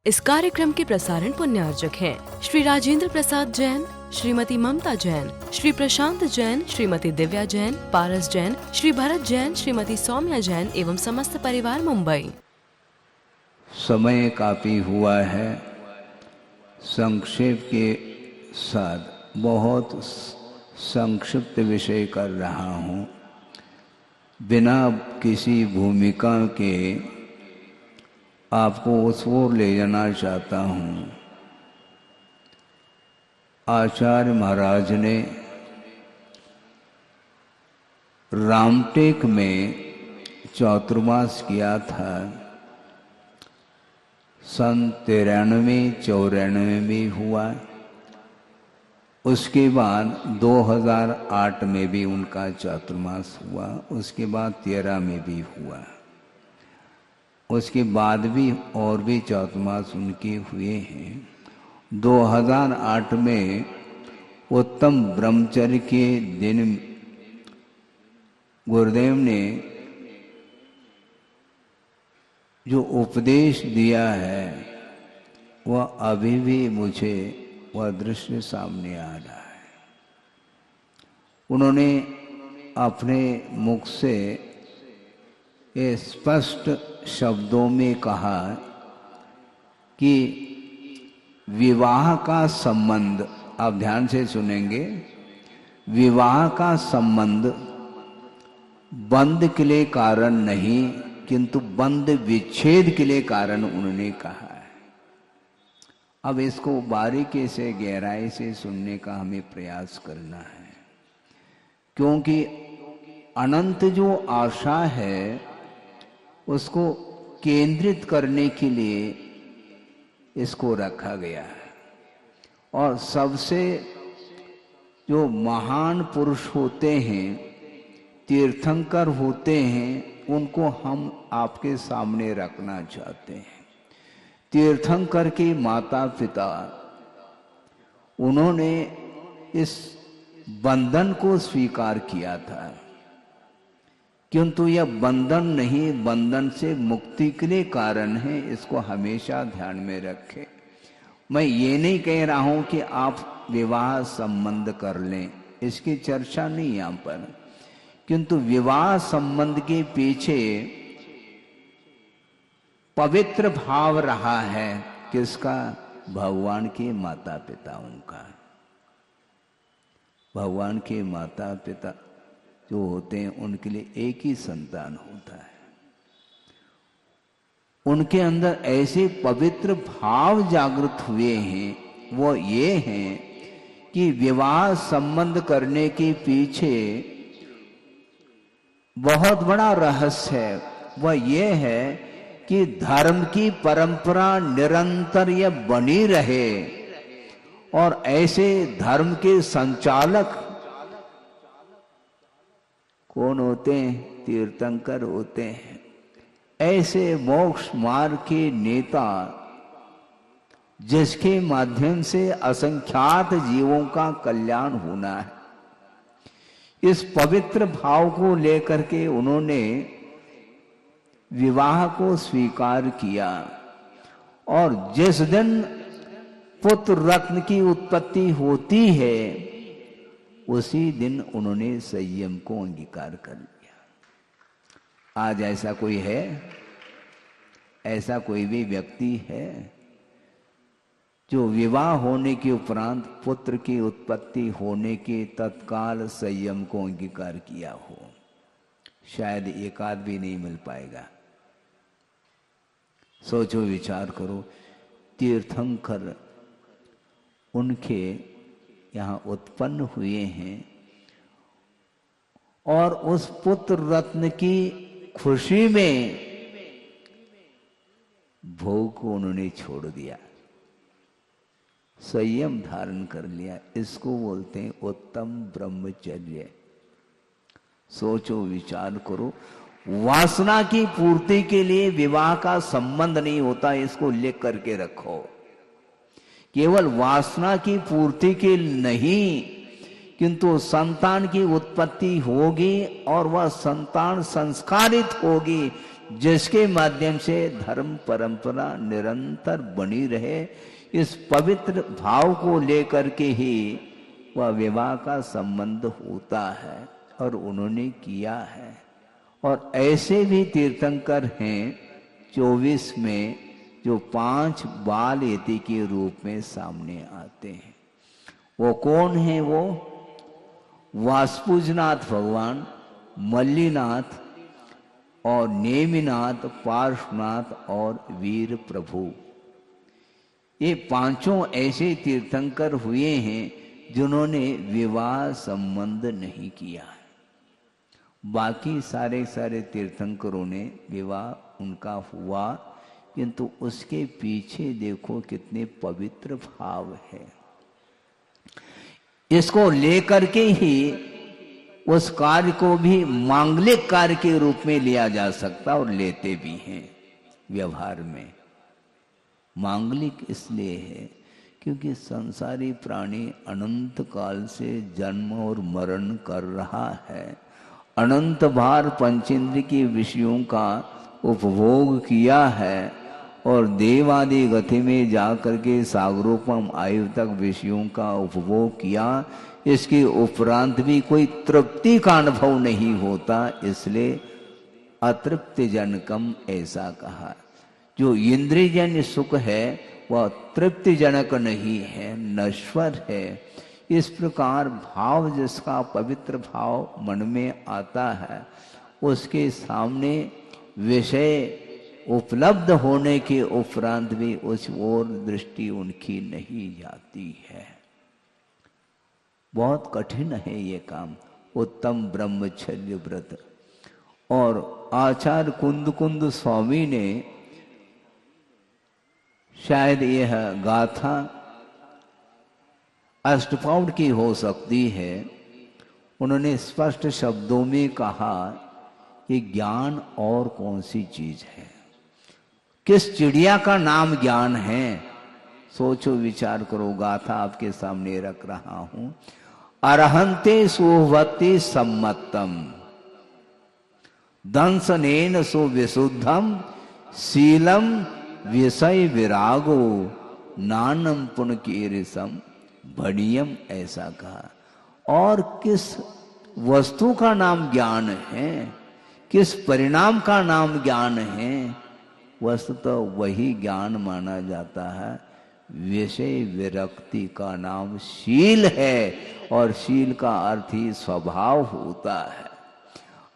इस कार्यक्रम के प्रसारण पुण्यार्जक हैं श्री राजेंद्र प्रसाद जैन, श्रीमती ममता जैन, श्री प्रशांत जैन, श्रीमती दिव्या जैन, पारस जैन, श्री भरत जैन, श्रीमती सौम्या जैन एवं समस्त परिवार मुंबई। समय काफ़ी हुआ है। संक्षेप के साथ बहुत संक्षिप्त विषय कर रहा हूँ, बिना किसी भूमिका के आपको उस ओर ले जाना चाहता हूँ। आचार्य महाराज ने रामटेक में चातुर्मास किया था। सन 93-94 में हुआ। उसके बाद 2008 में भी उनका चातुर्मास हुआ। उसके बाद 13 में भी हुआ। उसके बाद भी और भी चातुर्मास उनके हुए हैं। 2008 में उत्तम ब्रह्मचर्य के दिन गुरुदेव ने जो उपदेश दिया है वह अभी भी मुझे वह दृश्य सामने आ रहा है। उन्होंने अपने मुख से ये स्पष्ट शब्दों में कहा कि विवाह का संबंध, आप ध्यान से सुनेंगे, विवाह का संबंध बंध के लिए कारण नहीं किंतु बंध विच्छेद के लिए कारण उन्होंने कहा है। अब इसको बारीकी से गहराई से सुनने का हमें प्रयास करना है, क्योंकि अनंत जो आशा है उसको केंद्रित करने के लिए इसको रखा गया है। और सबसे जो महान पुरुष होते हैं, तीर्थंकर होते हैं, उनको हम आपके सामने रखना चाहते हैं। तीर्थंकर के माता पिता, उन्होंने इस बंधन को स्वीकार किया था, किंतु यह बंधन नहीं, बंधन से मुक्ति के लिए कारण है। इसको हमेशा ध्यान में रखें। मैं ये नहीं कह रहा हूं कि आप विवाह संबंध कर लें, इसकी चर्चा नहीं यहां पर, किंतु विवाह संबंध के पीछे पवित्र भाव रहा है। किसका? भगवान के माता पिताओं का। भगवान के माता पिता जो होते हैं उनके लिए एक ही संतान होता है। उनके अंदर ऐसे पवित्र भाव जागृत हुए हैं, वो ये हैं कि विवाह संबंध करने के पीछे बहुत बड़ा रहस्य है। वह ये है कि धर्म की परंपरा निरंतर यह बनी रहे और ऐसे धर्म के संचालक कौन होते हैं? तीर्थंकर होते हैं। ऐसे मोक्ष मार्ग के नेता जिसके माध्यम से असंख्यात जीवों का कल्याण होना है, इस पवित्र भाव को लेकर के उन्होंने विवाह को स्वीकार किया। और जिस दिन पुत्र रत्न की उत्पत्ति होती है उसी दिन उन्होंने संयम को अंगीकार कर लिया। आज ऐसा कोई है? ऐसा कोई भी व्यक्ति है जो विवाह होने के उपरांत पुत्र की उत्पत्ति होने के तत्काल संयम को अंगीकार किया हो? शायद एक आध भी नहीं मिल पाएगा। सोचो, विचार करो। तीर्थंकर उनके यहाँ उत्पन्न हुए हैं और उस पुत्र रत्न की खुशी में भोग को उन्होंने छोड़ दिया, संयम धारण कर लिया। इसको बोलते हैं उत्तम ब्रह्मचर्य। सोचो, विचार करो। वासना की पूर्ति के लिए विवाह का संबंध नहीं होता, इसको लिख करके रखो। केवल वासना की पूर्ति के नहीं, किंतु संतान की उत्पत्ति होगी और वह संतान संस्कारित होगी, जिसके माध्यम से धर्म परंपरा निरंतर बनी रहे, इस पवित्र भाव को लेकर के ही वह विवाह का संबंध होता है और उन्होंने किया है। और ऐसे भी तीर्थंकर हैं 24 में जो 5 बाल यति के रूप में सामने आते हैं। वो कौन है? वो वासुपूजनाथ भगवान, मल्लीनाथ और नेमिनाथ, पार्श्वनाथ और वीर प्रभु, ये पांचों ऐसे तीर्थंकर हुए हैं जिन्होंने विवाह संबंध नहीं किया है। बाकी सारे तीर्थंकरों ने विवाह उनका हुआ, किंतु उसके पीछे देखो कितने पवित्र भाव है। इसको लेकर के ही उस कार्य को भी मांगलिक कार्य के रूप में लिया जा सकता और लेते भी हैं। व्यवहार में मांगलिक इसलिए है क्योंकि संसारी प्राणी अनंत काल से जन्म और मरण कर रहा है, अनंत बार पंचेंद्र के विषयों का उपभोग किया है और देवादि गति में जाकर के सागरोपम आयु तक विषयों का उपभोग किया। इसके उपरांत भी कोई तृप्ति का अनुभव नहीं होता, इसलिए अतृप्ति जनकम ऐसा कहा। जो इंद्रियजन्य सुख है वह तृप्तिजनक नहीं है, नश्वर है। इस प्रकार भाव जिसका पवित्र भाव मन में आता है, उसके सामने विषय उपलब्ध होने के उपरांत भी उस ओर दृष्टि उनकी नहीं जाती है। बहुत कठिन है ये काम, उत्तम ब्रह्मचर्य व्रत। और आचार्य कुंद स्वामी ने शायद यह गाथा अष्टपाउड की हो सकती है, उन्होंने स्पष्ट शब्दों में कहा कि ज्ञान और कौन सी चीज है, किस चिड़िया का नाम ज्ञान है। सोचो विचार करो, गाथा आपके सामने रख रहा हूं। अरहंते सुवति सम्मतम दंसनेन सुविशुद्धम शीलम विषय विरागो नानम पुनकीरिसम भणियम, ऐसा कहा। और किस वस्तु का नाम ज्ञान है, किस परिणाम का नाम ज्ञान है, वस्तु तो वही ज्ञान माना जाता है। विषय विरक्ति का नाम शील है, और शील का अर्थ ही स्वभाव होता है।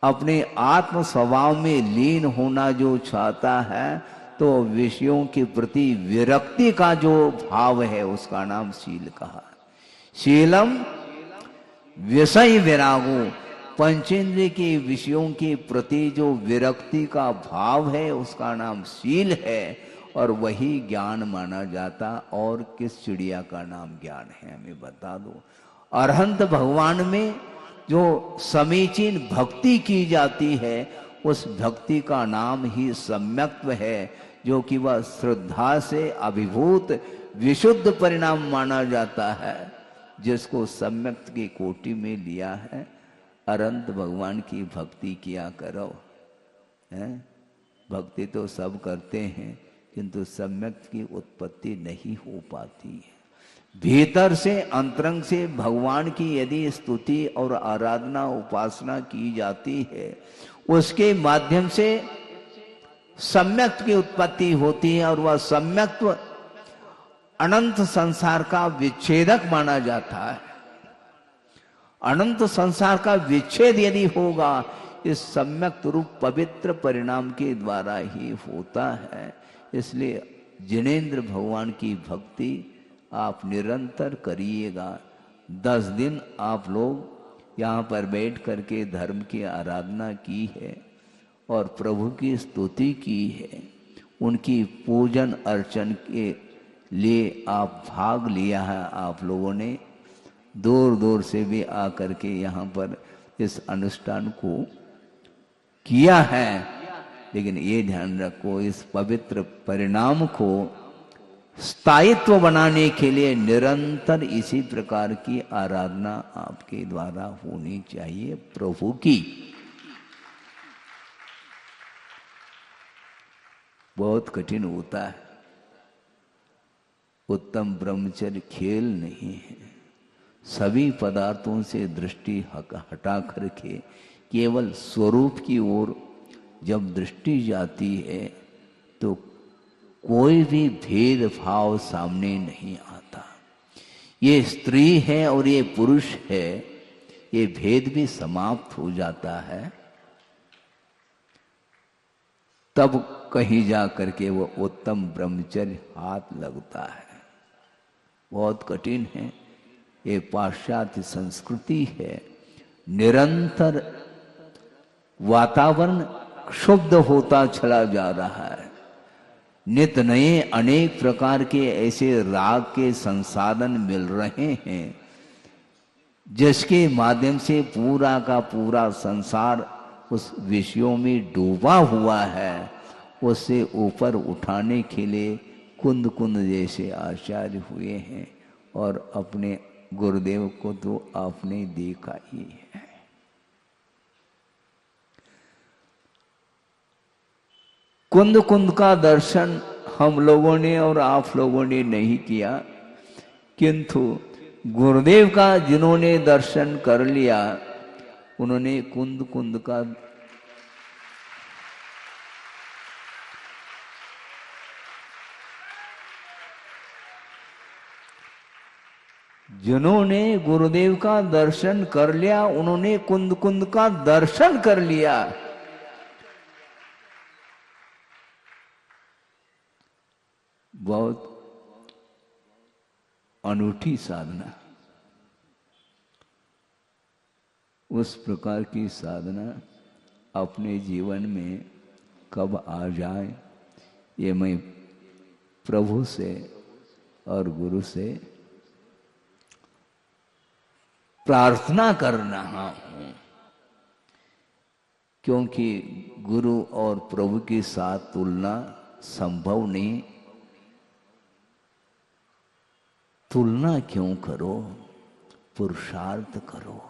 अपने आत्म स्वभाव में लीन होना जो चाहता है, तो विषयों के प्रति विरक्ति का जो भाव है उसका नाम शील कहा। शीलम विषय विरागो, पंचेंद्रिय के विषयों के प्रति जो विरक्ति का भाव है उसका नाम शील है, और वही ज्ञान माना जाता। और किस चिड़िया का नाम ज्ञान है, हमें बता दो। अरहंत भगवान में जो समीचीन भक्ति की जाती है, उस भक्ति का नाम ही सम्यक्त्व है, जो कि वह श्रद्धा से अभिभूत विशुद्ध परिणाम माना जाता है, जिसको सम्यक्त की कोटि में लिया है। अरहंत भगवान की भक्ति किया करो, हैं? भक्ति तो सब करते हैं, किंतु सम्यक्त की उत्पत्ति नहीं हो पाती है। भीतर से अंतरंग से भगवान की यदि स्तुति और आराधना उपासना की जाती है, उसके माध्यम से सम्यक्त की उत्पत्ति होती है, और वह सम्यक्त्व अनंत संसार का विच्छेदक माना जाता है। अनंत संसार का विच्छेद यदि होगा, इस सम्यक्त रूप पवित्र परिणाम के द्वारा ही होता है। इसलिए जिनेंद्र भगवान की भक्ति आप निरंतर करिएगा। 10 दिन आप लोग यहाँ पर बैठ करके धर्म की आराधना की है और प्रभु की स्तुति की है, उनकी पूजन अर्चन के लिए आप भाग लिया है। आप लोगों ने दूर दूर से भी आकर के यहाँ पर इस अनुष्ठान को किया है, लेकिन ये ध्यान रखो, इस पवित्र परिणाम को स्थायित्व बनाने के लिए निरंतर इसी प्रकार की आराधना आपके द्वारा होनी चाहिए प्रभु की। बहुत कठिन होता है। उत्तम ब्रह्मचर्य खेल नहीं है। सभी पदार्थों से दृष्टि हटा करके केवल स्वरूप की ओर जब दृष्टि जाती है तो कोई भी भेदभाव सामने नहीं आता। ये स्त्री है और ये पुरुष है, ये भेद भी समाप्त हो जाता है। तब कहीं जा करके वो उत्तम ब्रह्मचर्य हाथ लगता है। बहुत कठिन है। ये पाश्चात्य संस्कृति है। निरंतर वातावरण क्षुब्ध होता चला जा रहा है। नित नए अनेक प्रकार के ऐसे राग के संसाधन मिल रहे हैं जिसके माध्यम से पूरा का पूरा संसार उस विषयों में डूबा हुआ है। उससे ऊपर उठाने के लिए कुंद कुंद जैसे आचार्य हुए हैं और अपने गुरुदेव को तो आपने देखा ही है। कुंद कुंद का दर्शन हम लोगों ने और आप लोगों ने नहीं किया, किंतु गुरुदेव का जिन्होंने दर्शन कर लिया उन्होंने कुंद कुंद का जिन्होंने गुरुदेव का दर्शन कर लिया उन्होंने कुंद कुंद का दर्शन कर लिया। बहुत अनूठी साधना। उस प्रकार की साधना अपने जीवन में कब आ जाए, ये मैं प्रभु से और गुरु से प्रार्थना कर रहा हूं, क्योंकि गुरु और प्रभु के साथ तुलना संभव नहीं। तुलना क्यों करो, पुरुषार्थ करो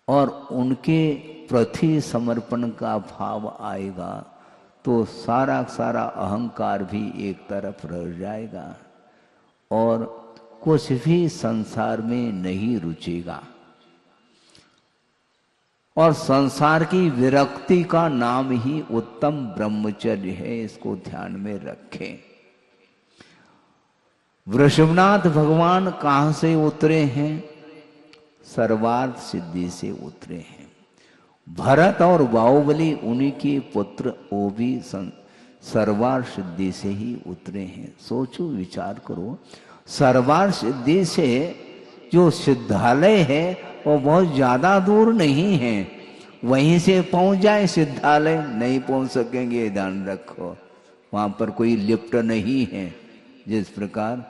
और उनके प्रति समर्पण का भाव आएगा तो सारा सारा अहंकार भी एक तरफ रह जाएगा और कुछ भी संसार में नहीं रुचेगा। और संसार की विरक्ति का नाम ही उत्तम ब्रह्मचर्य है, इसको ध्यान में रखें। वृषभनाथ भगवान कहां से उतरे हैं? सर्वार्थ सिद्धि से उतरे हैं। भरत और बाहुबली उन्हीं के पुत्र, वो भी सर्वार्थ सिद्धि से ही उतरे हैं। सोचो, विचार करो, सर्वार्थ सिद्धि से जो सिद्धालय है वो बहुत ज्यादा दूर नहीं है। वहीं से पहुंच जाए सिद्धालय, नहीं पहुंच सकेंगे, ध्यान रखो। वहां पर कोई लिफ्ट नहीं है। जिस प्रकार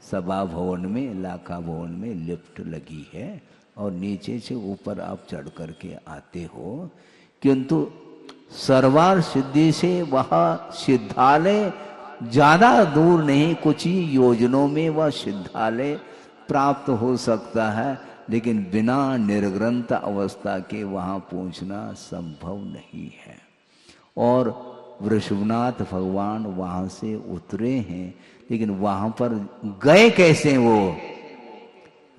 सभा भवन में, लाखा भवन में लिफ्ट लगी है और नीचे से ऊपर आप चढ़ करके आते हो, किंतु सर्वार्थ सिद्धि से वह सिद्धालय ज्यादा दूर नहीं, कुछ ही योजनों में वह सिद्धालय प्राप्त हो सकता है, लेकिन बिना निर्ग्रंथ अवस्था के वहां पहुंचना संभव नहीं है। और वृषभनाथ भगवान वहां से उतरे हैं, लेकिन वहां पर गए कैसे? वो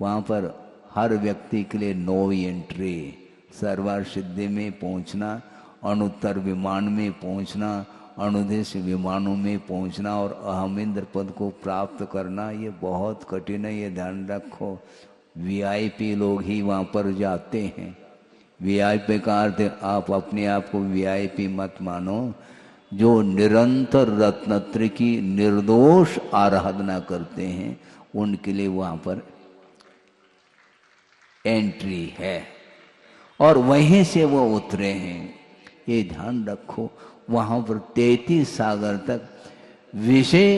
वहां पर हर व्यक्ति के लिए नो एंट्री। सर्वार्थ सिद्धि में पहुंचना, अणुत्तर विमान में पहुंचना, अणुदेश विमानों में पहुंचना और अहमिंद्र पद को प्राप्त करना, ये बहुत कठिन है, ये ध्यान रखो। वीआईपी लोग ही वहां पर जाते हैं। वीआईपी का अर्थ आप अपने आप को वीआईपी मत मानो। जो निरंतर रत्नत्र की निर्दोष आराधना करते हैं उनके लिए वहां पर एंट्री है और वहीं से वो उतरे हैं। ये ध्यान रखो। वहां पर 33 सागर तक विषय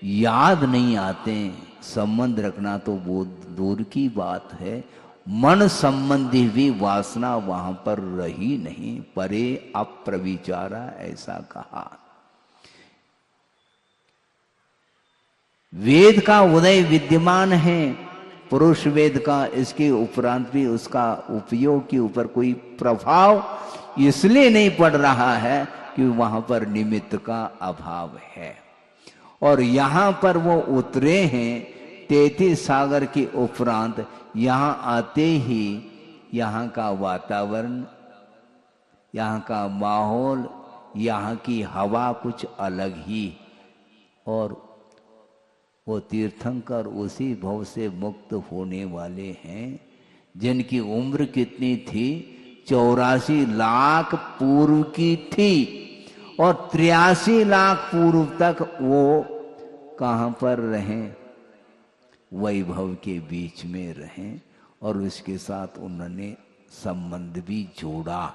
याद नहीं आते, संबंध रखना तो बहुत दूर की बात है। मन संबंधी भी वासना वहां पर रही नहीं। परे अप्रविचारा, ऐसा कहा। वेद का उदय विद्यमान है, पुरुष वेद का, इसके उपरांत भी उसका उपयोग के ऊपर कोई प्रभाव इसलिए नहीं पड़ रहा है कि वहां पर निमित्त का अभाव है। और यहां पर वो उतरे हैं 33 सागर के उपरांत। यहां आते ही यहाँ का वातावरण, यहाँ का माहौल, यहाँ की हवा कुछ अलग ही। और वो तीर्थंकर उसी भव से मुक्त होने वाले हैं जिनकी उम्र कितनी थी? 84 लाख पूर्व की थी। और 83 लाख पूर्व तक वो कहाँ पर रहें? वैभव के बीच में रहें। और उसके साथ उन्होंने संबंध भी जोड़ा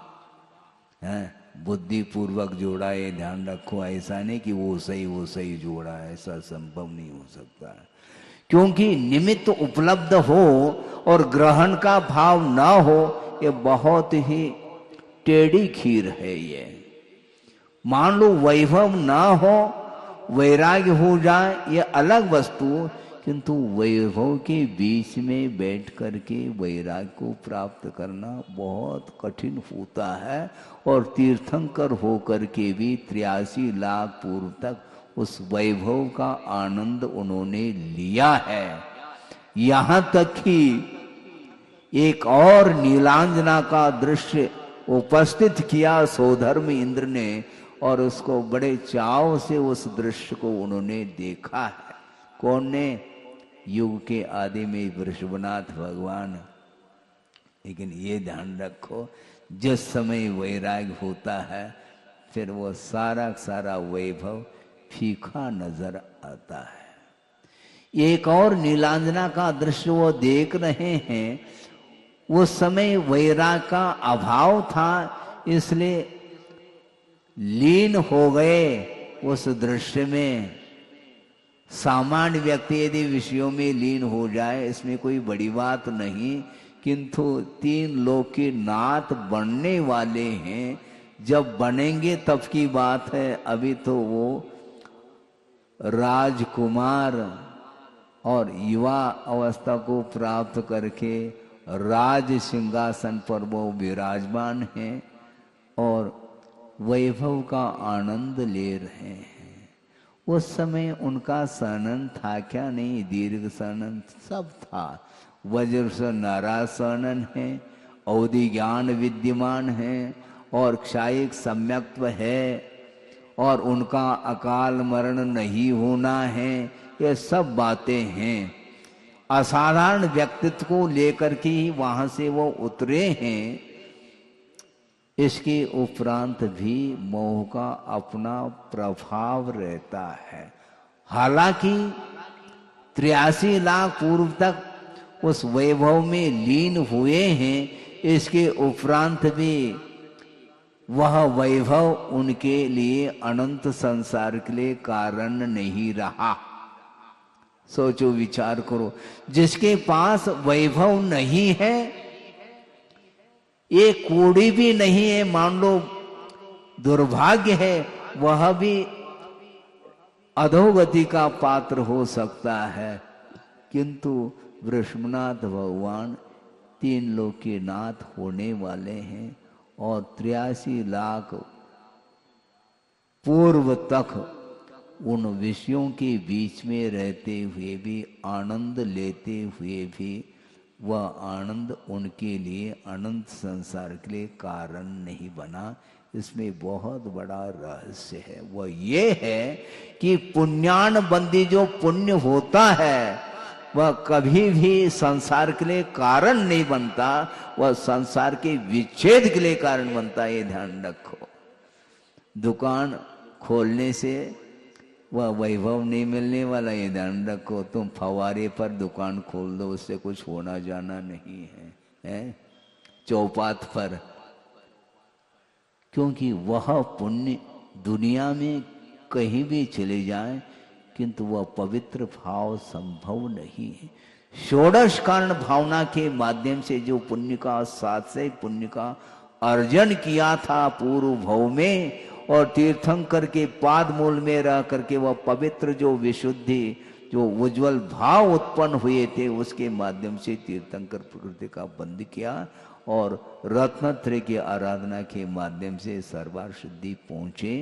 है, बुद्धि पूर्वक जोड़ा। ये ध्यान रखो, ऐसा नहीं कि वो सही जोड़ा, ऐसा संभव नहीं हो सकता। क्योंकि निमित्त उपलब्ध हो और ग्रहण का भाव ना हो, ये बहुत ही टेढ़ी खीर है। ये मान लो वैभव ना हो, वैराग्य हो जाए, ये अलग वस्तु, किंतु वैभव के बीच में बैठ करके वैराग्य को प्राप्त करना बहुत कठिन होता है। और तीर्थंकर होकर के भी 83 लाख पूर्व तक उस वैभव का आनंद उन्होंने लिया है। यहाँ तक कि एक और नीलांजना का दृश्य उपस्थित किया सौधर्म इंद्र ने, और उसको बड़े चाव से उस दृश्य को उन्होंने देखा है। कौन ने? युग के आदि में वृषभनाथ भगवान। लेकिन ये ध्यान रखो, जिस समय वैराग्य होता है फिर वो सारा वैभव फीका नजर आता है। एक और नीलांजना का दृश्य वो देख रहे हैं। उस समय वैराग्य का अभाव था, इसलिए लीन हो गए उस दृश्य में। सामान्य व्यक्ति यदि विषयों में लीन हो जाए, इसमें कोई बड़ी बात नहीं, किंतु 3 लोक के नाथ बनने वाले हैं। जब बनेंगे तब की बात है। अभी तो वो राजकुमार और युवा अवस्था को प्राप्त करके राज सिंहासन पर वो विराजमान हैं और वैभव का आनंद ले रहे हैं। उस समय उनका सनन था क्या? नहीं, दीर्घ सनन सब था। वज्र से नाराज सनन है, अवधि ज्ञान विद्यमान है, और क्षायिक सम्यक्त्व है, और उनका अकाल मरण नहीं होना है। ये सब बातें हैं। असाधारण व्यक्तित्व को लेकर के ही वहां से वो उतरे हैं। इसके उपरांत भी मोह का अपना प्रभाव रहता है। हालांकि 83 लाख पूर्व तक उस वैभव में लीन हुए हैं, इसके उपरांत भी वह वैभव उनके लिए अनंत संसार के लिए कारण नहीं रहा। सोचो, विचार करो, जिसके पास वैभव नहीं है, एक कोड़ी भी नहीं है, मान लो दुर्भाग्य है, वह भी अधोगति का पात्र हो सकता है। किंतु वृषभनाथ भगवान 3 लोक के नाथ होने वाले हैं और 83 लाख पूर्व तक उन विषयों के बीच में रहते हुए भी, आनंद लेते हुए भी, वह आनंद उनके लिए अनंत संसार के लिए कारण नहीं बना। इसमें बहुत बड़ा रहस्य है। वह ये है कि पुण्यान बंदी जो पुण्य होता है वह कभी भी संसार के लिए कारण नहीं बनता, वह संसार के विच्छेद के लिए कारण बनता है। ये ध्यान रखो। दुकान खोलने से वह वैभव नहीं मिलने वाला, ये ध्यान रखो। तुम फवारे पर दुकान खोल दो, उससे कुछ होना जाना नहीं है, है? चौपात पर, क्योंकि वह पुण्य दुनिया में कहीं भी चले जाए, किंतु वह पवित्र भाव संभव नहीं है। षोडश कारण भावना के माध्यम से जो पुण्य का, सात्विक पुण्य का अर्जन किया था पूर्व भव में, और तीर्थंकर के पाद मूल में रह करके वह पवित्र जो विशुद्धि, जो उज्जवल भाव उत्पन्न हुए थे, उसके माध्यम से तीर्थंकर प्रकृति का बंध किया और रत्नत्रय की आराधना के माध्यम से सर्वार्थ सिद्धि पहुंचे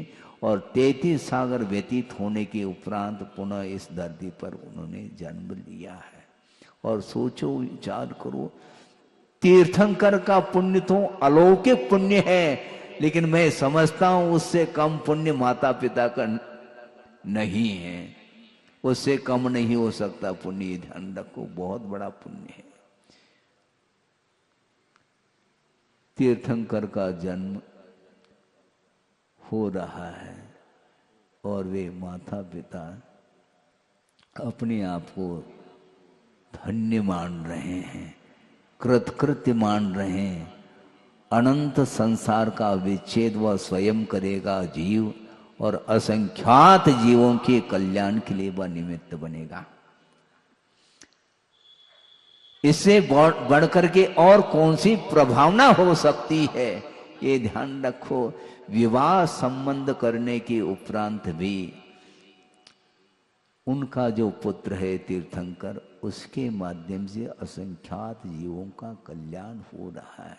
और 33 सागर व्यतीत होने के उपरांत पुनः इस धरती पर उन्होंने जन्म लिया है। और सोचो, विचार करो, तीर्थंकर का पुण्य तो अलौकिक पुण्य है, लेकिन मैं समझता हूं उससे कम पुण्य माता पिता का नहीं है, उससे कम नहीं हो सकता पुण्य। ये ध्यान रखो, बहुत बड़ा पुण्य है। तीर्थंकर का जन्म हो रहा है और वे माता पिता अपने आप को धन्य मान रहे हैं, कृतकृत्य मान रहे हैं। अनंत संसार का विच्छेद वह स्वयं करेगा जीव, और असंख्यात जीवों के कल्याण के लिए वह निमित्त बनेगा। इससे बढ़कर के और कौन सी प्रभावना हो सकती है? ये ध्यान रखो। विवाह संबंध करने के उपरांत भी उनका जो पुत्र है तीर्थंकर, उसके माध्यम से असंख्यात जीवों का कल्याण हो रहा है।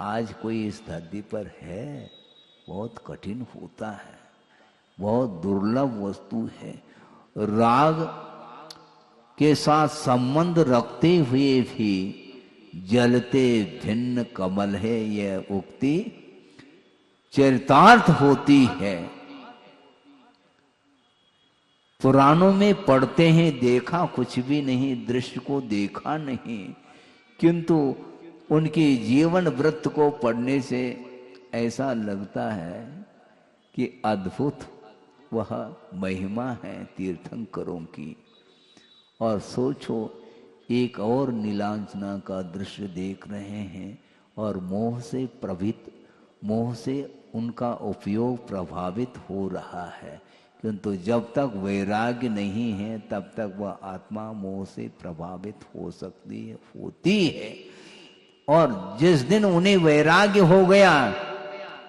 आज कोई इस धरती पर है? बहुत कठिन होता है, बहुत दुर्लभ वस्तु है। राग के साथ संबंध रखते हुए भी जलते भिन्न कमल है, यह उक्ति चरितार्थ होती है। पुराणों में पढ़ते हैं, देखा कुछ भी नहीं, दृश्य को देखा नहीं, किंतु उनके जीवन वृत्त को पढ़ने से ऐसा लगता है कि अद्भुत वह महिमा है तीर्थंकरों की। और सोचो, एक और नीलांजना का दृश्य देख रहे हैं और मोह से उनका उपयोग प्रभावित हो रहा है, किंतु जब तक वैराग्य नहीं है तब तक वह आत्मा मोह से प्रभावित होती है। और जिस दिन उन्हें वैराग्य हो गया,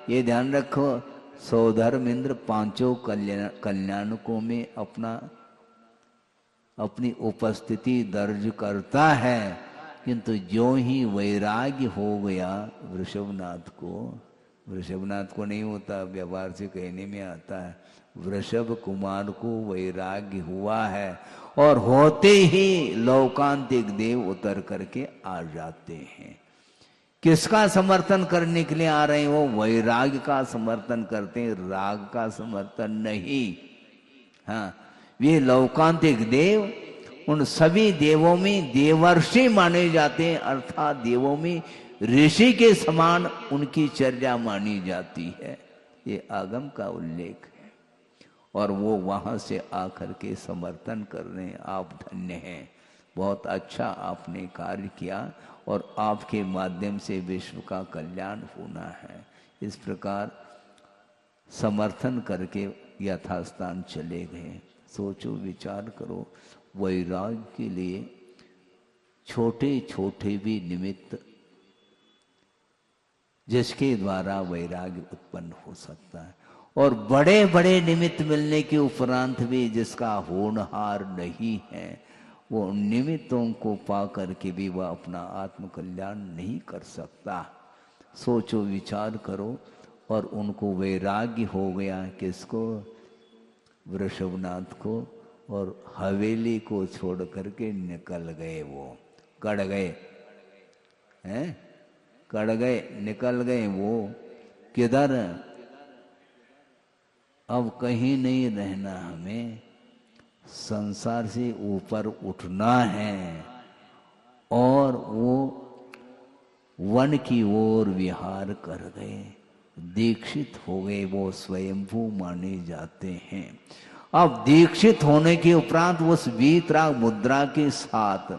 ये ध्यान रखो, सौधर्मेंद्र पांचों कल्याणकों में अपनी उपस्थिति दर्ज करता है, किंतु जो ही वैराग्य हो गया वृषभनाथ को नहीं होता, व्यवहार से कहने में आता है, वृषभ कुमार को वैराग्य हुआ है और होते ही लौकांतिक देव उतर करके आ जाते हैं। किसका समर्थन करने के लिए आ रहे हैं? वो वैराग्य का समर्थन करते हैं, राग का समर्थन नहीं। हाँ, वे लौकांतिक देव उन सभी देवों में देवर्षि माने जाते हैं, अर्थात देवों में ऋषि के समान उनकी चर्या मानी जाती है। ये आगम का उल्लेख है और वो वहां से आकर के समर्थन कर रहे हैं। आप धन्य हैं, बहुत अच्छा आपने कार्य किया और आपके माध्यम से विश्व का कल्याण होना है। इस प्रकार समर्थन करके यथास्थान चले गए। सोचो, विचार करो, वैराग्य के लिए छोटे छोटे भी निमित्त जिसके द्वारा वैराग्य उत्पन्न हो सकता है, और बड़े बड़े निमित्त मिलने के उपरांत भी जिसका होनहार नहीं है, वो निमित्तों को पा करके भी वह अपना आत्म कल्याण नहीं कर सकता। सोचो, विचार करो। और उनको वैराग्य हो गया, किसको? वृषभनाथ को, और हवेली को छोड़ करके निकल गए। वो कड़ गए हैं, कड़ गए, निकल गए। वो किधर? अब कहीं नहीं रहना, हमें संसार से ऊपर उठना है। और वो वन की ओर विहार कर गए, दीक्षित हो गए। वो स्वयंभू माने जाते हैं। अब दीक्षित होने के उपरांत उस वीतराग मुद्रा के साथ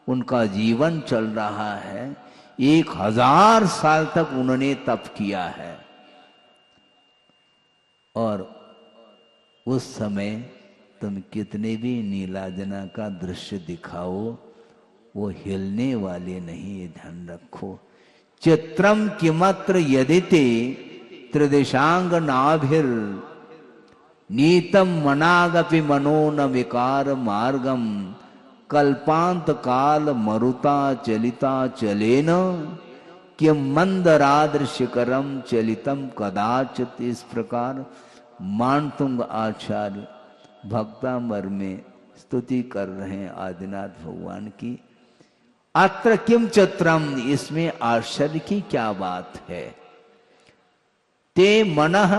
उनका जीवन चल रहा है। 1000 साल तक उन्होंने तप किया है। और उस समय तुम कितने भी नीलाजना का दृश्य दिखाओ, वो हिलने वाले नहीं। ध्यान रखो। चित्रम किमत्र यदिते त्रिदिशांग नाभिर नीतम मनागपि मनो न विकार मार्गम कल्पांत काल मरुता चलिता चलेन कि मंदराद्र शिखरम चलितम कदाचित, इस प्रकार मानतुंग आचार्य भक्तामर में स्तुति कर रहे हैं आदिनाथ भगवान की। अत्र किम चित्रम, इसमें आश्चर्य की क्या बात है। ते मनः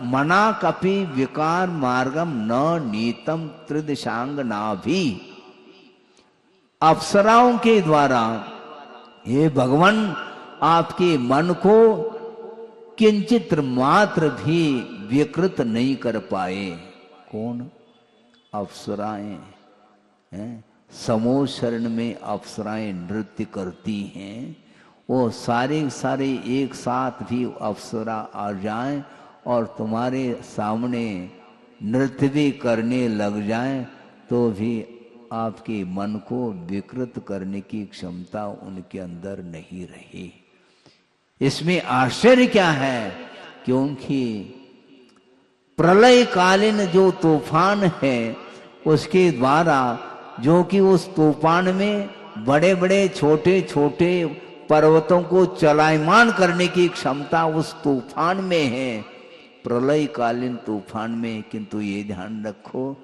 मना कपि विकार मार्गम न नीतम त्रिदिशांग नाभि, अप्सराओं के द्वारा हे भगवान आपके मन को किंचित मात्र भी विकृत नहीं कर पाए। कौन? अप्सराएं हैं। समूह शरण में अप्सराएं नृत्य करती हैं, वो सारे सारे एक साथ भी अप्सरा आ जाएं और तुम्हारे सामने नृत्य भी करने लग जाएं तो भी आपके मन को विकृत करने की क्षमता उनके अंदर नहीं रही। इसमें आश्चर्य क्या है, क्योंकि प्रलयकालीन जो तूफान है उसके द्वारा, जो कि उस तूफान में बड़े बड़े छोटे छोटे पर्वतों को चलायमान करने की क्षमता उस तूफान में है, प्रलयकालीन तूफान में। किंतु ये ध्यान रखो,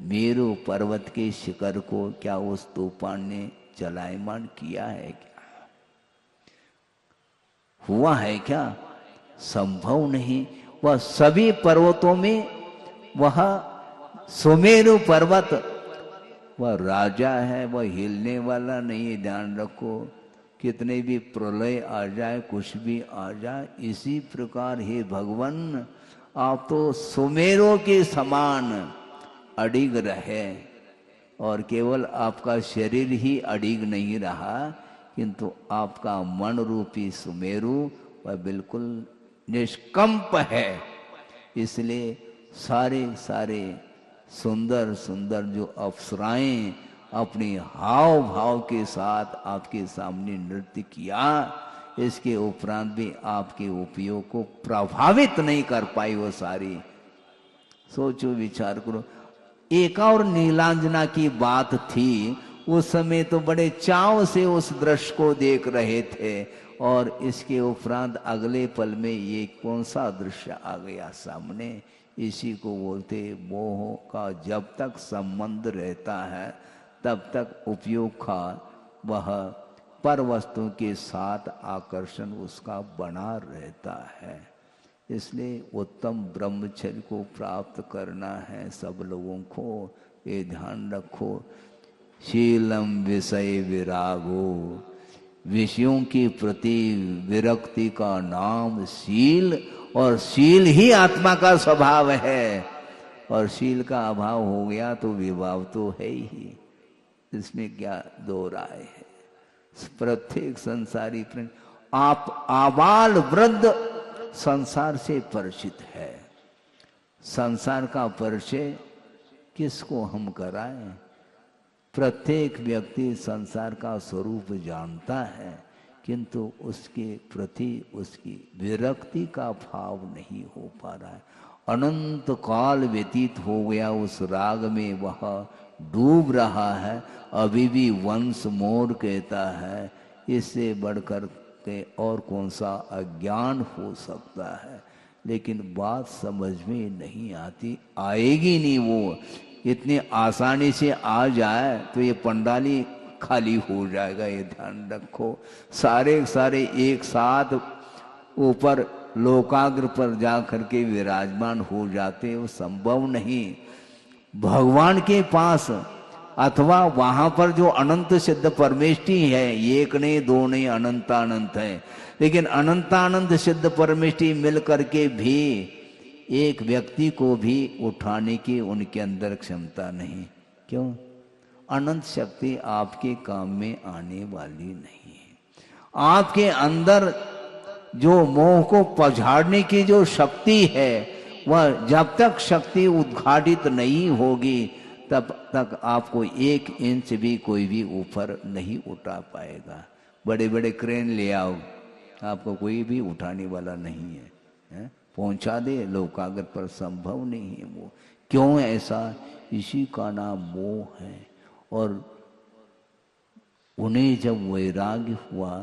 मेरू पर्वत के शिखर को क्या उस तूफान ने चलायमान किया है? क्या हुआ है? क्या संभव नहीं। वह सभी पर्वतों में वह सुमेरु पर्वत वह राजा है, वह हिलने वाला नहीं है। ध्यान रखो, कितने भी प्रलय आ जाए, कुछ भी आ जाए, इसी प्रकार हे भगवान आप तो सुमेरों के समान अडिग रहे, और केवल आपका शरीर ही अडिग नहीं रहा, किंतु आपका मन रूपी सुमेरु वह बिल्कुल निष्कंप है। इसलिए सारे सारे सुंदर सुंदर जो अप्सराएं अपने हाव भाव के साथ आपके सामने नृत्य किया, इसके उपरांत भी आपके उपयोग को प्रभावित नहीं कर पाई वो सारी। सोचो, विचार करो। एक और नीलांजना की बात थी, उस समय तो बड़े चाव से उस दृश्य को देख रहे थे, और इसके उपरांत अगले पल में ये कौन सा दृश्य आ गया सामने। इसी को बोलते मोह का जब तक संबंध रहता है तब तक उपयोग का वह पर वस्तु के साथ आकर्षण उसका बना रहता है। इसलिए उत्तम ब्रह्मचर्य को प्राप्त करना है सब लोगों को। ये ध्यान रखो, शीलम विषय विरागो, विषयों के प्रति विरक्ति का नाम शील, और शील ही आत्मा का स्वभाव है, और शील का अभाव हो गया तो विभाव तो है ही। इसमें क्या दो राय है। प्रत्येक संसारी प्राणी, आप आबाल वृद्ध संसार से परिचित है। संसार का परिचय किसको हम कराएं? प्रत्येक व्यक्ति संसार का स्वरूप जानता है, किंतु उसके प्रति उसकी विरक्ति का भाव नहीं हो पा रहा है। अनंत काल व्यतीत हो गया, उस राग में वह डूब रहा है, अभी भी वंश मोर कहता है। इससे बढ़कर के और कौन सा अज्ञान हो सकता है। लेकिन बात समझ में नहीं आती, आएगी नहीं। वो इतनी आसानी से आ जाए तो ये पंडाली खाली हो जाएगा, ये ध्यान रखो। सारे सारे एक साथ ऊपर लोकाग्र पर जा करके विराजमान हो जाते, वो संभव नहीं। भगवान के पास अथवा वहां पर जो अनंत सिद्ध परमेष्टि है, एक नहीं दो नहीं, अनंतानंत है, लेकिन अनंतानंत सिद्ध परमेष्टि मिल करके भी एक व्यक्ति को भी उठाने की उनके अंदर क्षमता नहीं। क्यों? अनंत शक्ति आपके काम में आने वाली नहीं है। आपके अंदर जो मोह को पछाड़ने की जो शक्ति है, वह जब तक शक्ति उद्घाटित नहीं होगी तब तक आपको एक इंच भी कोई भी ऊपर नहीं उठा पाएगा। बड़े बड़े क्रेन ले आओ, आपको कोई भी उठाने वाला नहीं है, पहुंचा दे लोकाग्र पर, संभव नहीं है वो। क्यों ऐसा? इसी का नाम मोह है। और उन्हें जब वैराग्य हुआ,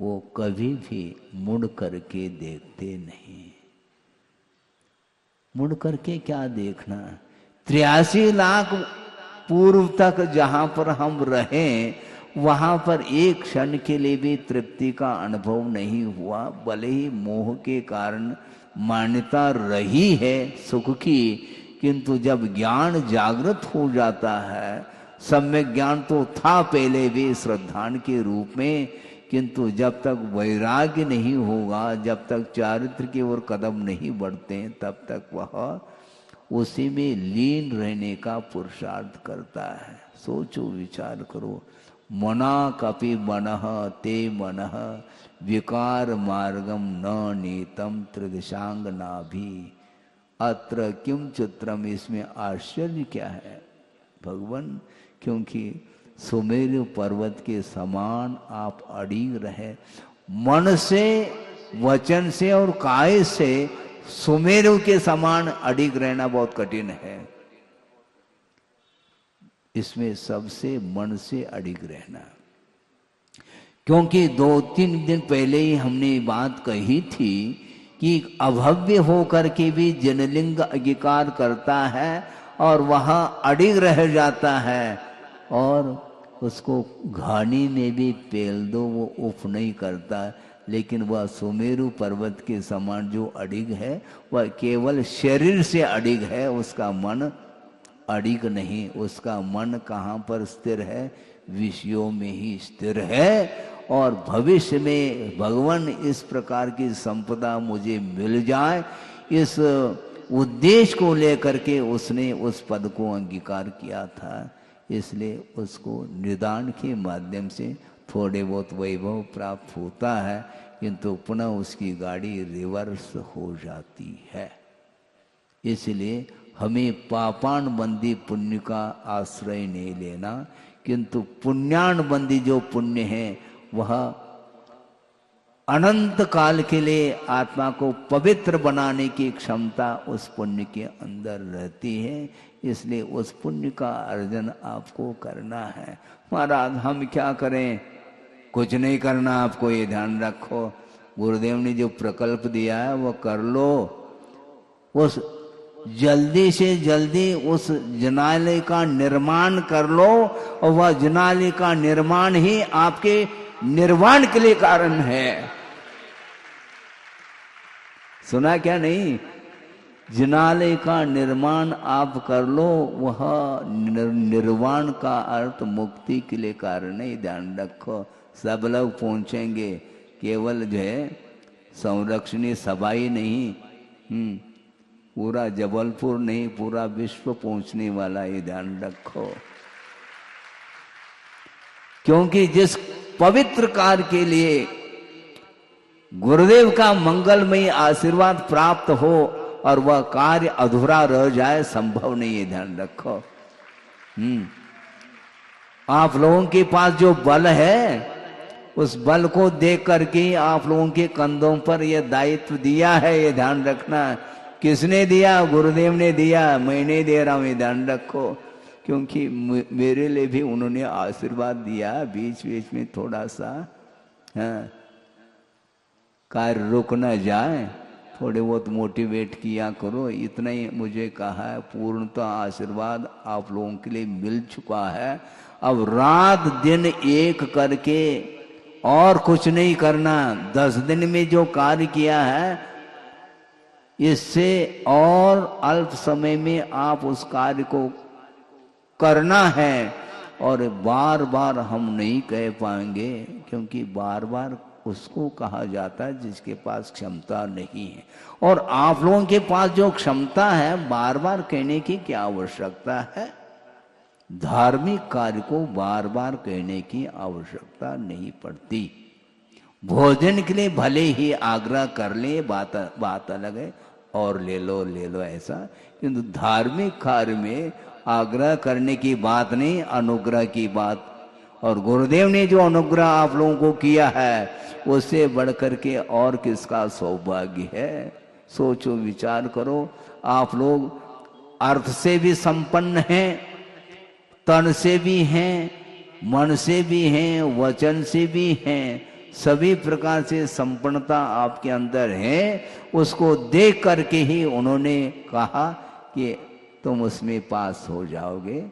वो कभी भी मुड़ करके देखते नहीं। मुड़ करके क्या देखना? 83 लाख पूर्व तक जहां पर हम रहे वहां पर एक क्षण के लिए भी तृप्ति का अनुभव नहीं हुआ। भले ही मोह के कारण मान्यता रही है सुख की, किंतु जब ज्ञान जागृत हो जाता है, सम्यक ज्ञान तो था पहले भी श्रद्धान के रूप में, किंतु जब तक वैराग्य नहीं होगा, जब तक चारित्र की ओर कदम नहीं बढ़ते, तब तक वह उसी में लीन रहने का पुरुषार्थ करता है। सोचो, विचार करो। मना कपि मनः ते मनः विकार मार्गम न नीतम त्रिदिशांग नाभि अत्र किम चित्रम। इसमें आश्चर्य क्या है भगवान? क्योंकि सुमेरु पर्वत के समान आप अड़िग रहे। मन से, वचन से और काय से सुमेरु के समान अड़िग रहना बहुत कठिन है। इसमें सबसे मन से अड़िग रहना, क्योंकि 2-3 दिन पहले ही हमने बात कही थी कि अभव्य होकर के भी जनलिंग अंगीकार करता है और वहां अड़िग रह जाता है, और उसको घानी में भी पेल दो वो उफ नहीं करता। लेकिन वह सुमेरु पर्वत के समान जो अड़िग है वह केवल शरीर से अड़िग है, उसका मन अड़िग नहीं। उसका मन कहाँ पर स्थिर है? विषयों में ही स्थिर है। और भविष्य में भगवान इस प्रकार की संपदा मुझे मिल जाए, इस उद्देश्य को लेकर के उसने उस पद को अंगीकार किया था। इसलिए उसको निदान के माध्यम से थोड़े बहुत वैभव प्राप्त होता है, किंतु पुनः उसकी गाड़ी रिवर्स हो जाती है। इसलिए हमें पापानबंदी पुण्य का आश्रय नहीं लेना, किंतु पुण्यानबंदी जो पुण्य है वह अनंत काल के लिए आत्मा को पवित्र बनाने की क्षमता उस पुण्य के अंदर रहती है। इसलिए उस पुण्य का अर्जन आपको करना है। महाराज हम क्या करें? कुछ नहीं करना, आपको ये ध्यान रखो। गुरुदेव ने जो प्रकल्प दिया है वो कर लो। उस जल्दी से जल्दी उस जनालय का निर्माण कर लो, और वह जनालय का निर्माण ही आपके निर्वाण के लिए कारण है। सुना क्या नहीं? जिनालय का निर्माण आप कर लो, वह निर्वाण का अर्थ मुक्ति के लिए कारण है। ध्यान रखो, सब लोग पहुंचेंगे, केवल जो है संरक्षणीय सभा ही नहीं, पूरा जबलपुर नहीं, पूरा विश्व पहुंचने वाला, ये ध्यान रखो। क्योंकि जिस पवित्र कार्य के लिए गुरुदेव का मंगलमय आशीर्वाद प्राप्त हो और वह कार्य अधूरा रह जाए, संभव नहीं है। ध्यान रखो। आप लोगों के पास जो बल है, उस बल को देख करके आप लोगों के कंधों पर यह दायित्व दिया है, ये ध्यान रखना। किसने दिया? गुरुदेव ने दिया, मैं नहीं दे रहा हूं, ये ध्यान रखो। क्योंकि मेरे लिए भी उन्होंने आशीर्वाद दिया, बीच बीच में थोड़ा सा कार्य रुक न जाए, थोड़े बहुत मोटिवेट किया करो, इतना ही मुझे कहा है। पूर्णतः आशीर्वाद आप लोगों के लिए मिल चुका है। अब रात दिन एक करके और कुछ नहीं करना। 10 दिन में जो कार्य किया है, इससे और अल्प समय में आप उस कार्य को करना है। और बार बार हम नहीं कह पाएंगे, क्योंकि बार बार उसको कहा जाता है जिसके पास क्षमता नहीं है। और आप लोगों के पास जो क्षमता है, बार बार कहने की क्या आवश्यकता है? धार्मिक कार्य को बार बार कहने की आवश्यकता नहीं पड़ती। भोजन के लिए भले ही आग्रह कर ले, बात अलग है, और ले लो ऐसा, किंतु धार्मिक कार्य में आग्रह करने की बात नहीं, अनुग्रह की बात। और गुरुदेव ने जो अनुग्रह आप लोगों को किया है, उससे बढ़कर के और किसका सौभाग्य है? सोचो, विचार करो। आप लोग अर्थ से भी संपन्न हैं, तन से भी हैं, मन से भी हैं, वचन से भी हैं, सभी प्रकार से संपन्नता आपके अंदर है, उसको देख करके ही उन्होंने कहा कि तुम उसमें पास हो जाओगे,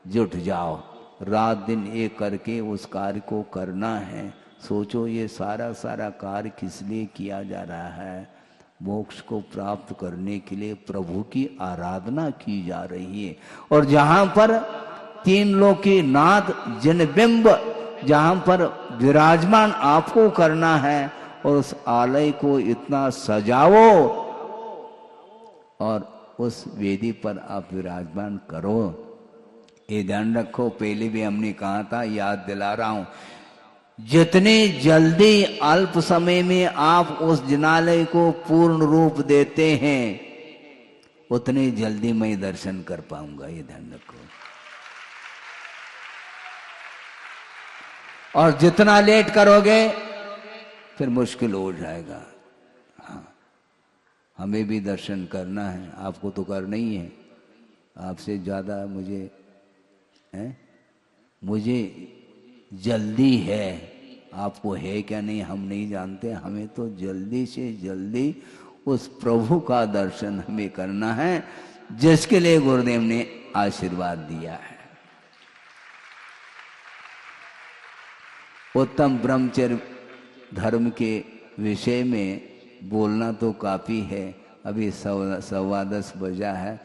जुट जाओ, रात दिन एक करके उस कार्य को करना है। सोचो ये सारा कार्य किस लिए किया जा रहा है? मोक्ष को प्राप्त करने के लिए प्रभु की आराधना की जा रही है। और जहां पर तीन लोक के नाथ जनबिंब जहां पर विराजमान आपको करना है, और उस आलय को इतना सजाओ और उस वेदी पर आप विराजमान करो। ये ध्यान रखो, पहले भी हमने कहा था, याद दिला रहा हूं, जितने जल्दी अल्प समय में आप उस जिनालय को पूर्ण रूप देते हैं, उतने जल्दी मैं दर्शन कर पाऊंगा, ये ध्यान रखो। और जितना लेट करोगे फिर मुश्किल हो जाएगा। हाँ, हमें भी दर्शन करना है, आपको तो करना ही है। आपसे ज्यादा मुझे जल्दी है, आपको है क्या नहीं हम नहीं जानते। हमें तो जल्दी से जल्दी उस प्रभु का दर्शन हमें करना है, जिसके लिए गुरुदेव ने आशीर्वाद दिया है। उत्तम ब्रह्मचर्य धर्म के विषय में बोलना तो काफी है, अभी 10:15 बजा है,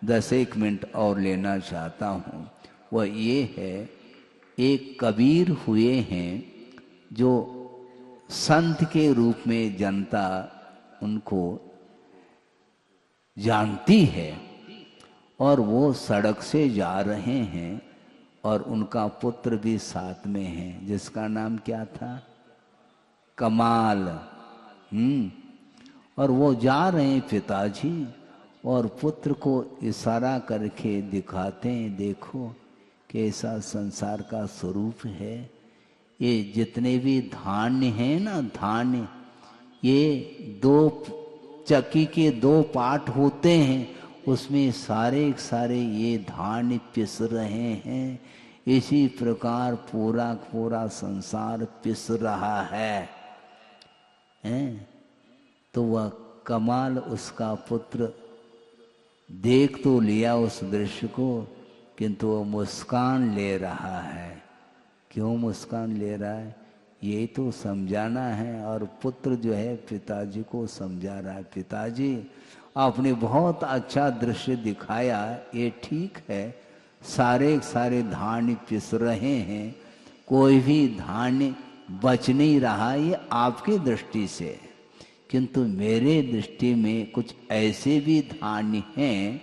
10 मिनट और लेना चाहता हूँ। वह ये है, एक कबीर हुए हैं जो संत के रूप में जनता उनको जानती है, और वो सड़क से जा रहे हैं और उनका पुत्र भी साथ में है, जिसका नाम क्या था? कमाल। और वो जा रहे हैं पिताजी, और पुत्र को इशारा करके दिखाते हैं, देखो कैसा संसार का स्वरूप है। ये जितने भी धान्य हैं ना, धान्य, ये 2 चक्की के 2 पार्ट होते हैं, उसमें सारे ये धान्य पिस रहे हैं। इसी प्रकार पूरा संसार पिस रहा है। तो वह कमाल, उसका पुत्र देख तो लिया उस दृश्य को, किंतु वह मुस्कान ले रहा है। क्यों मुस्कान ले रहा है? ये तो समझाना है। और पुत्र जो है पिताजी को समझा रहा है, पिताजी आपने बहुत अच्छा दृश्य दिखाया, ये ठीक है, सारे धान्य पिस रहे हैं, कोई भी धान्य बच नहीं रहा, ये आपकी दृष्टि से, किंतु मेरे दृष्टि में कुछ ऐसे भी धान्य हैं,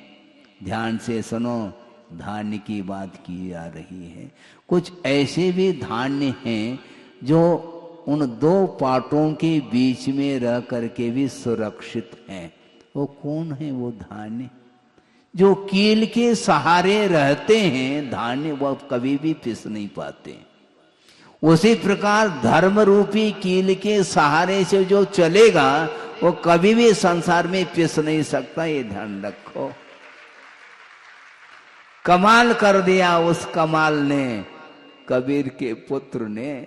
ध्यान से सुनो, धान्य की बात की जा रही है, कुछ ऐसे भी धान्य हैं जो उन 2 पार्टों के बीच में रह करके भी सुरक्षित हैं। वो कौन है? वो धान्य जो कील के सहारे रहते हैं, धान्य वो कभी भी पिस नहीं पाते। उसी प्रकार धर्म रूपी कील के सहारे से जो चलेगा, वो कभी भी संसार में पिस नहीं सकता, ये ध्यान रखो। कमाल कर दिया उस कमाल ने, कबीर के पुत्र ने।